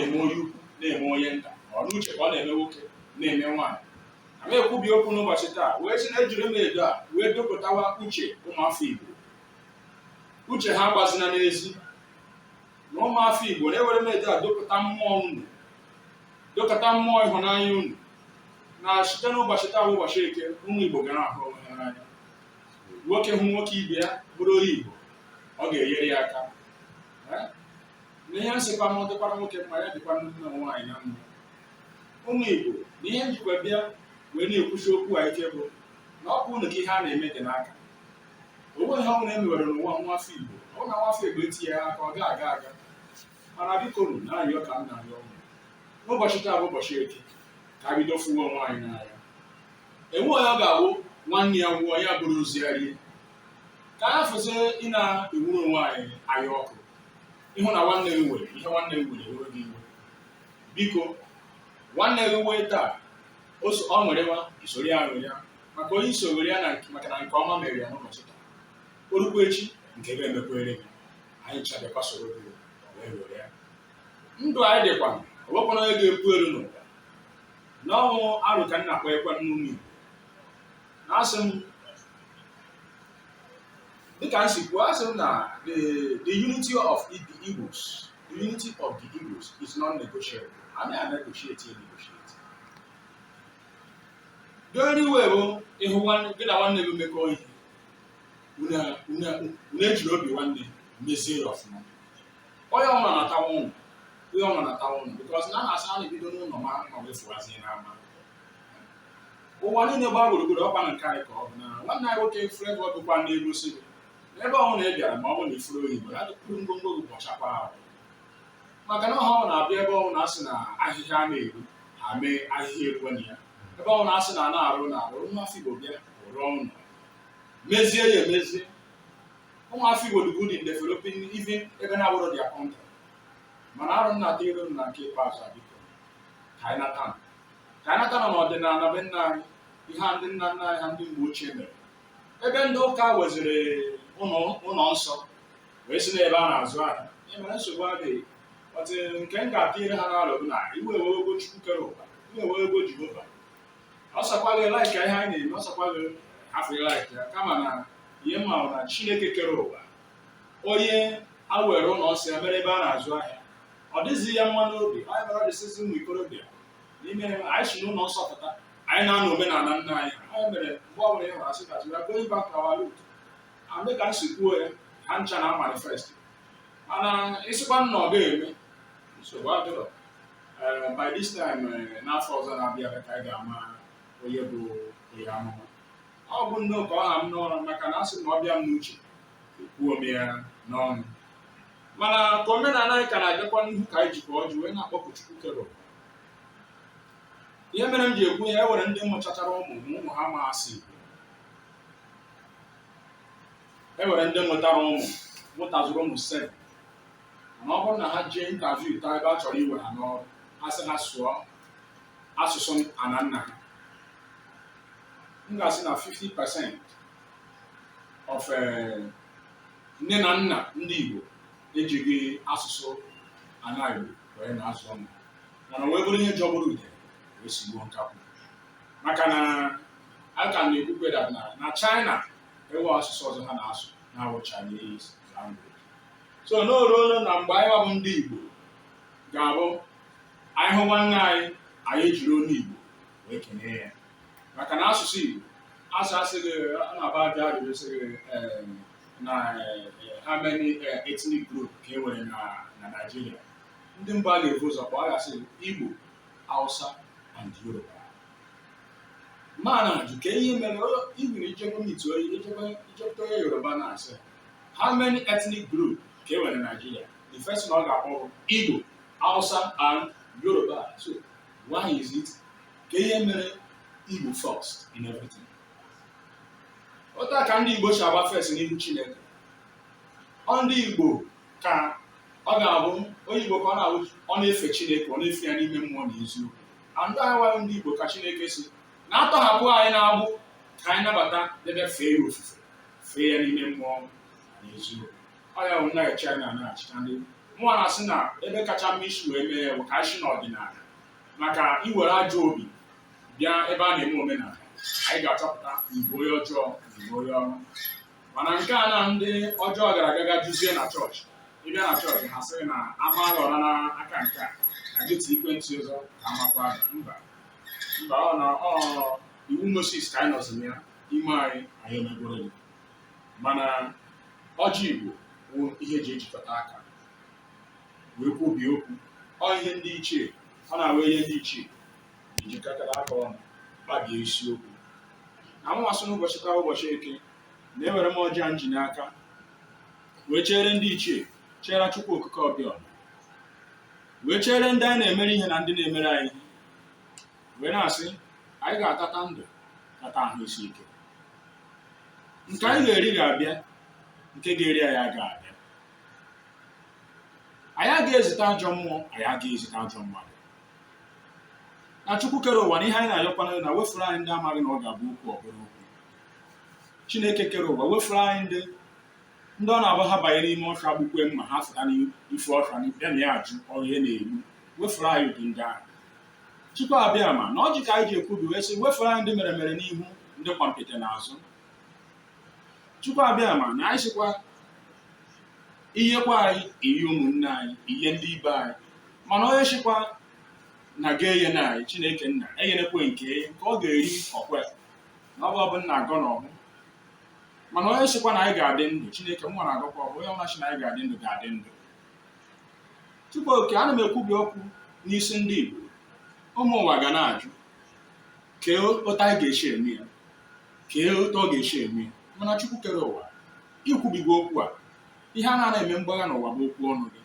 na-eme onye ukwu na-eme onye nta ọ n'uche ka ọ na-eme nwoke na-eme nwaanyị. A ma ekwubi okwu n'ụbọchị taa wee sị na ejiri m edo a wee dopụtawa uche ụmụafọ Igbo. Uche ha gbazina n'ezi na ụmụafọ Igbo na-ewere m edo a dopụta mmụọ unu, dọkọta mmụọ ịhụnanya unu na site n'ụbọchị taa ụbọchị Eke ụmụ Igbo ga na-ahụ onwe ha n'anya. Nwoke hụ nwoke ibe ya bụrụ onye Igbo ọ ga-enyere ya aka. Na ihe nsịkwa m dịkwara nwoke mma ya dịkwa nne na nwaanyị na mma. Ụmụ Igbo na ihe njikwa bịa wee na-ekwuchi okwu a ike bụ na ọ bụ na ihe a na-eme dị n'aka. Onwe ihe ọbụla emewere n'ụwa nwafọ Igbo ọ na nwafọ Igbo etinye ya aka ọ ga-aga aga. Mana biko na-arịọ ka m na-arịọ ọnwụ n'ụbọchị taa bụ ụbọchị Eke ka a bido fụwa onwe anyị n'anya. Enwe onye ọ ga-awụ nwanne ya nwụọ ya bụrụ oziarie ka a fụzi ị na-ewuru onwe anyị anya ọkụ ịhụ na nwanne gị nwere ihe nwanne gị nwere ewe gị iwe. Biko nwanne gị wee taa ọ nwere nwa isoro ya nwere ya maka onye iso were ya maka na nke ọma mere ya n'ụbọchị taa. Orukwa echi nke ga-emekwere gị anyị chabekwa soro gị wee were ya. Ndụ anyị dịkwa ọwekwana onye ga-epu elu n'ụwa n'ọnwụ arụ ka nna kweekwa n'ụmụ Igbo. Na asị m dịka m si kwuo asị m na the unity of the Igbos is non-negotiable. I may negotiate. The only way bụ ịhụ gị na nwanne gị mmekọ ihe unu ejiri obi nwanne mezie ya ọfụma. Onye ọma na-atawa ụnụ ihe ọma na-atawa ụnụ because na na-asa a na-ebido n'ụlọ ma wefuazie n'ama. Ụwa niile gbaa gburugburu ọkwa na nke anyị ka ọ bụ na nwanne anyị nwoke Flavour bụkwa na-egosi gị n'ebe ọhụrụ na ị bịara ma ọ bụ na ifuru oyibo ya dịkwuru ngwongwo gị bọchakwa ahụ. Maka na ọhụrụ na-abịa ebe ọhụrụ na-asị na ahịhịa a na-eru ha mee ahịhịa eruwe na ya. Ebe ọhụrụ na-asị na na-arụ ụmụafọ Igbo bịa rụọ ụlọ mezie ya emezie. Ụmụafọ Igbo dị good in developing even ebe na-abụrụ their country. Mana arụ nna dị elu na nke ikpeazụ biko ka anyị nata na n'ọdịnala be nna anyị ihe ndị nna nna anyị ha ndị mgbe ochie mere. Ebe ndị ụka weziri ụlọ nsọ wee si n'ebe a na-azụ ahịa ihe mere nsogbu adịghị. Ọtị nke m ga-atịnyere ha n'alụ bụ na iwe ewe ego Chukwu kere ụwa iwe ewe ego Jehova. Ọ sakwaghị laiki ihe anyị na-eme ọ sakwaghị afọ laiki ya kama na ihe mma bụ na Chineke kere ụwa onye awere ụlọ nsọ ya mere ebe a na-azụ ahịa ọ dịghịzi ya mma n'obi. Anyị mere ọdịsịsị ụmụ ikorobịa n'ime anyị si n'ụlọ nsọ pụta anyị na-anọ omenala nna anyị anyị mere mgbe ọ bụla ịhụrụ asị ka tụra going back to our root. Amị ka m si kwuo ya ha ncha na manifest mana ịsịkwa nna ọ ga-eme nsogbu adịrọ. By this time n'afọ ọzọ na-abịa ka anyị ga-ama onye bụ onye amụma. Ọ bụ nnọọ ka ọ ha m n'ọrụ maka na asị m ọ bịa m n'uche ekwuo m ya n'ọnụ. Mana ka omenala anyị ka na-agakwa n'ihu ka anyị jikwa ọjị wee na-akpọku Chukwu kere ụwa. Ihe mere m ji ekwu ya ewere ndị mụchachara ụmụ ma ụmụ ha masị Igbo. Ewere ndị mụtara ụmụ mụtazụrụ ụmụ 7 mana ọ bụrụ na ha jee interview taa ebe a chọrọ iwe ha n'ọrụ ha sị ha sụọ asụsụ ana nna ha. M ga-asị na 50% of nne na nna ndị Igbo ejighị asụsụ ana Igbo wee na-azụ ụmụ mana wee bụrụ ihe jọgburu ude wee sigbuo nkapụ. Maka na a ka na-ekwukwe na China ewe asụsụ ọzọ ha na-asụ na-awụ Chinese language. So n'oruolu na mgbe anyị bụ ndị Igbo ga-abụ anyị hụ nwanne anyị ejiri olu Igbo wee kenee ya. Maka na asụsụ Igbo asị gị na-aba abịa ajụjụ sị gị na how many ethnic group ka e nwere na Nigeria. Ndị mba a ga-ebu ụzọ kpọọ ya sị Igbo, Hausa and Yoruba. Mana ajụ ka ihe mere igwere ijekọta onye Yoruba na-asị how many ethnic group ka e nwere na Nigeria. The first one ọ ga-akpọ Igbo, Hausa and Yoruba. So why is it ka ihe mere Igbo first in everything? Otu ka ndị Igbo si agba first n'ihu Chineke. Ndị Igbo ka ọ ga-abụ onye Igbo ka ọ na-efe Chineke ọ na-efe ya n'ime mmụọ na eziokwu. Andụ anyị ndị Igbo ka Chineke si na-atọhapụ anyị na-agbụ ka anyị nabata debe fee ya ofufe fee ya n'ime mmụọ na eziokwu. Ọ ya bụ nna China na-achịcha ndị mụnwa na-asị na ebe kacha mma isi wee mee bụ ka isi n'ọdịnala, maka iwere ajọ obi bịa ebe a na-eme omenala anyị ga-achọpụta igbo onye ọjọọ na igbo onye ọma. Mana nke a na ndị ọjọọ gara aga juzie na chọọchị, ịbịa na chọọchị ha sịrị na ama aghọrọ n'aka nke a na geti ekwentị ụzọ ka amakwa mba iwu Moses ka anyị nọziri ya ime anyị emegoro ya. Mana ọjị Igbo bụ ihe eji ejikọta aka wee kwubie okwu. Ọ ihe ndị ichie, ọ na-awe ihe ndị ichie ejikọtara aka ọnụ kpabie isiokwu. Na mmasị n'ụbọchị taa ụbọchị Eke na-ewere m ọjị nji n'aka wee chere ndị ichie, chere Chukwu Okike Ọbịa, wee chere ndị anyị na-emere ihe na ndị na-emere anyị ihe, wee na-asị anyị ga-atata ndụ tata ahụ isi ike. Nke anyị ga-eri ga-abịa, nke ga-eri anyị ga-abịa. Anyị agaghị ezite ajọ mmụọ, anyị agaghị ezite ajọ mmadụ. Na Chukwu kere ụwa na ihe anyị na-ayọkwana na wefuru anyị ndị amaghị na ọ ga-abụ okwu ọbụrụ okwu. Chineke kere ụwa wefuru anyị ndị ọ na-abụ ha banye n'ime ọfịa gbukwe mma ha fụta n'ife ọfịa bịa na ya ajụ ọhịa na-eru, wefuru anyị ụdị ndị ahụ. Chukwu abịa ma na ọjị ka anyị ji ekwubi wee sị wefuru anyị ndị mere mere n'ihu, ndị kwampete n'azụ. Chukwu abịa ma na anyị sịkwa iyekwa anyị iyi ụmụnne anyị, ihe ndị ibe anyị, mana onye chịkwa na ga-enye na anyị Chineke nna enyenekwe nke ọ ga-eri ọkwe na ọ bụ nna agọ na ọhụ. Mana onye chịkwa na anyị ga-adị ndụ, Chineke nwa na-agọkwa ọbụ onye ọma chi na anyị ga-adị ndụ ga-adị ndụ. Tupu oke ana m ekwubi okwu n'isi ndị Igbo, ụmụ ụwa ga na-ajụ kee ụta anyị ga-echi eme ya, kee ụta ọ ga-echi eme ya. Mana Chukwu kere ụwa ikwubigo okwu a, ihe a na-eme mgbagha n'ụwa bụ okwu ọnụ gị,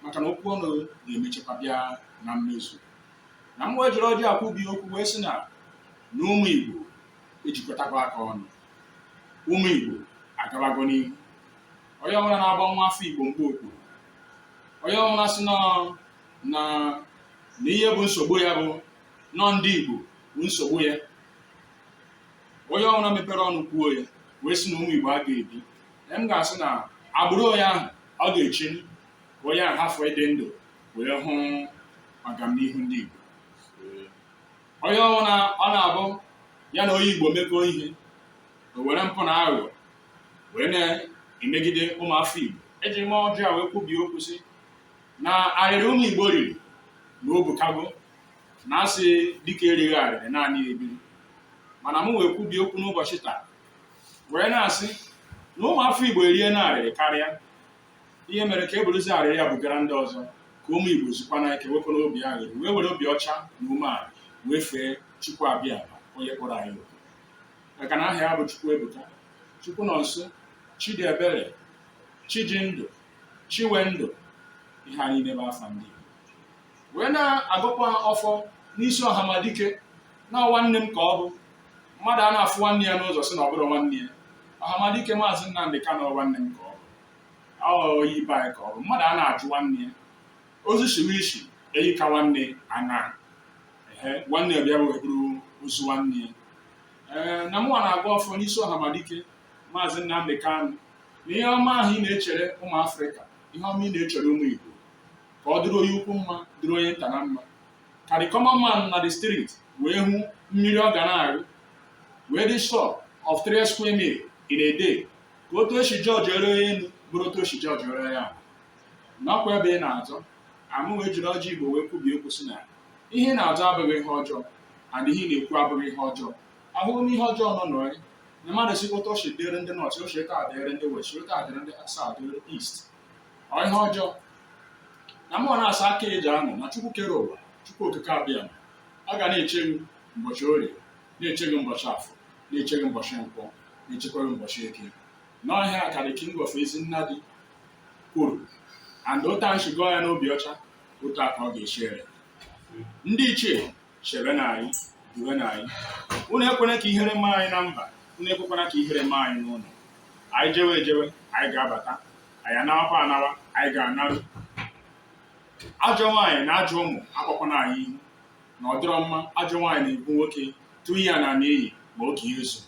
maka na okwu ọnụ ga-emechakwa bịa na mmezu. Na m wee jiri ọjị akwubi okwu wee sị na ụmụ Igbo ejikọtakwa aka ọnụ, ụmụ Igbo agabago n'ihu. Onye ọbụla na-agba nwa afọ Igbo mgbe okpuru, onye ọbụla sị na ihe bụ nsogbu ya bụ nọ ndị Igbo bụ nsogbu ya, onye ọbụla mepere ọnụ kwuo ya wee sị na ụmụ Igbo a ga-ebi, m ga-asị na agbụrụ onye ahụ ọ ga-echi ka onye ahụ hafụ ịdị ndụ wee hụ ọganihu ndị Igbo. Onye ọbụla ọ na-abụ ya na onye Igbo mekọọ ihe, o were mpụ na aghụghọ wee na-emegide ụmụafọ Igbo, eji mee ọjọọ a wee kwubie okwu sị na arịrị ụmụ Igbo riri na obukago, na asị dịka erighị arịrị naanị ebiri. Mana m wee kwubie okwu n'ụbọchị taa wee na-asị na ụmụafọ Igbo erie na arịrị karịa, ihe mere ka e buruzie arịrị ya bugara ndị ọzọ, ka ụmụ Igbo zikwa na ike wepụ n'obi arịrị wee were obi ọcha na umeala wee fee Chukwu abịa onye kpọrọ anyị oku. Maka na aha ya bụ Chukwu ebuka, Chukwu nọ nso, Chidi ebere, Chiji ndụ, Chiwe ndụ, ihe anyị n'ebe afa ndị Igbo. Wee na-agụkwa ọfọ n'isi ọhamadike na nwanne m ka ọ bụ mmadụ a na-afụ nwanne ya n'ụzọ sị na ọ bụrụ nwanne ya. Ọhamadike Maazị Nnamdị Kanụ nwanne m ka ọ bụ, oyi ibe anyị ka ọ bụ mmadụ a na-ajụ nwanne ya, ozu shiwe ishi eyi ka nwanne ana nwanne ya bịa wee bụrụ ozu nwanne ya. Na mụnwa na-agụ ọfọ n'isi ọhamadike Maazị Nnamdị Kanụ na ihe ọma ahụ ị na-echere ụmụ Afrịka, ihe ọma ị na-echere ụmụ Igbo, ka ọ dịrị onye ukwu mma dịrị onye nta na mma, ka the common man na the street wee hụ mmiri ọ ga na-arụ, wee dị short of 3 square mil in a day, ka otu oshi George ere onye elu bụrụ otu oshi George ere ya nakwa ebe ị na-azọ. Amụ wee jiri ọjị Igbo wee kwubie okwu sị na ihe na-azọ abụghị ihe ọjọọ, and ihe na-ekwu abụghị ihe ọjọọ. Ahụghị m ihe ọjọọ nọ n'onye na mmadụ si ụtọ oshi dịrị ndị nọọsụ, oshi taa dịrị ndị west, oshi taa dịrị ndị south, dịrị east, ọ ihe ọjọọ. Na mmụọ na-asa aka eji anọ na Chukwu kere ụwa, Chukwu Okike abịa ọ ga na-eche gị ụbọchị Orie, na-eche gị ụbọchị Afọ, na-eche gị ụbọchị Nkwọ, na-echekwa gị ụbọchị Eke. N'ọhịa ka the King of Ezinnadi kwuru, and otu anyị shigo ya n'obi ọcha, otu aka ọ ga-echi ere. Ndị ichie chere na anyị, duwe na anyị. Unu ekwena ka ihere mee anyị na mba, unu ekwekwana ka ihere mee anyị n'ụlọ. Anyị jewe ejewe, anyị ga-abata, anyị anawakwa anawa, anyị ga-anarụ. Ajọ nwaanyị na ajọ ụmụ akpọkwana anyị ihu, na ọ dịrọ mma ajọ nwaanyị na-ebu nwoke tụọ ya na n'iyi ma oge izu.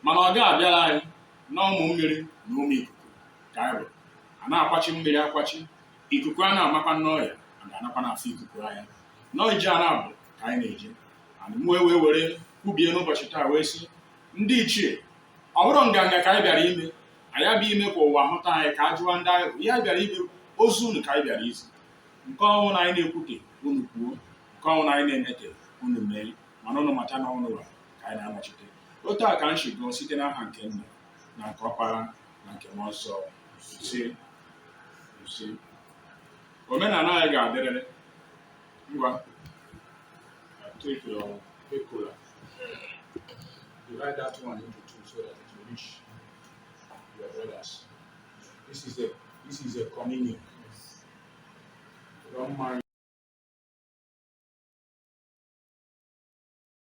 Mana ọ ga-abịara anyị na ụmụ mmiri na ụmụ ikuku ka anyị bụ a na-akwachi mmiri akwachi, ikuku a na-amakwa n'ọya ga-anakwa n'afọ ikuku anya nọọ ije a na-abụ ka anyị na-eje and mụ wee were kwubie n'ụbọchị taa wee sị ndị ichie ọ bụrụ nganga ka anyị bịara ime anyị abịa ime ka ụwa hụta anyị ka a jụwa ndị anyị ihe anyị bịara ime ozu unu ka anyị bịara izi nke ọnwụ na anyị na-ekwute unu kwuo nke ọnwụ na anyị na-emete unu mee mana unu mata na ọnụ ụwa ka anyị na-anọchite otu a ka m shigo site n'aha nke Nna na nke Ọkpara na nke Mmụọ Nsọ si omenala anyị ga-adịrịrị ngwa take your cola divide that one into two so that it will reach your brothers. This is a communion. Don't mind